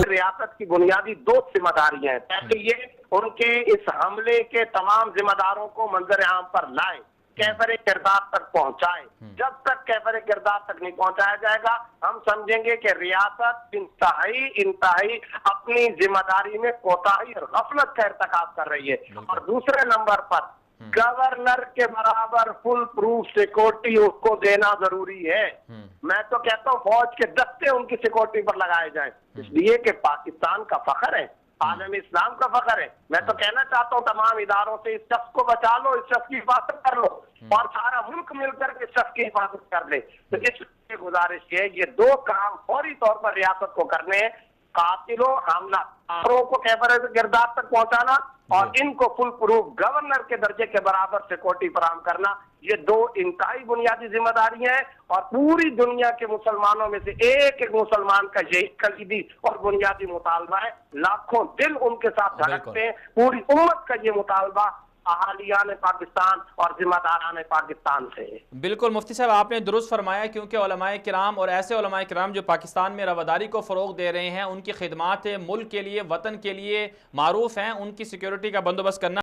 ریاست کی بنیادی دو ذمہ داریاں ہیں، تاکہ یہ ان کے اس حملے کے تمام ذمہ داروں کو منظر عام پر لائے، کیفر کردار تک پہنچائے۔ جب تک کیفر کردار تک نہیں پہنچایا جائے گا، ہم سمجھیں گے کہ ریاست انتہائی اپنی ذمہ داری میں کوتاہی اور غفلت کا ارتکاب کر رہی ہے۔ اور دوسرے نمبر پر گورنر کے برابر فل پروف سیکورٹی اس کو دینا ضروری ہے۔ میں تو کہتا ہوں فوج کے دستے ان کی سیکورٹی پر لگائے جائیں، اس لیے کہ پاکستان کا فخر ہے، عالم اسلام کا فخر ہے۔ میں تو کہنا چاہتا ہوں تمام اداروں سے اس شخص کو بچا لو، اس شخص کی حفاظت کر لو، اور سارا ملک مل کر کے اس شخص کی حفاظت کر لے۔ تو اس لیے گزارش ہے یہ دو کام فوری طور پر ریاست کو کرنے ہیں، قاتلوں حملہ آوروں کو کیفر کردار تک پہنچانا اور ان کو فل پروف گورنر کے درجے کے برابر سیکورٹی فراہم کرنا۔ یہ دو انتہائی بنیادی ذمہ داریاں ہیں، اور پوری دنیا کے مسلمانوں میں سے ایک ایک مسلمان کا یہی کلیدی اور بنیادی مطالبہ ہے۔ لاکھوں دل ان کے ساتھ دھڑکتے ہیں، پوری امت کا یہ مطالبہ اہالیان پاکستان اور ذمہ داران پاکستان سے ہے۔ بالکل مفتی صاحب، آپ نے درست فرمایا، کیونکہ علماء کرام اور ایسے علماء کرام جو پاکستان میں رواداری کو فروغ دے رہے ہیں، ان کی خدمات ملک کے لیے، وطن کے لیے معروف ہیں، ان کی سیکیورٹی کا بندوبست کرنا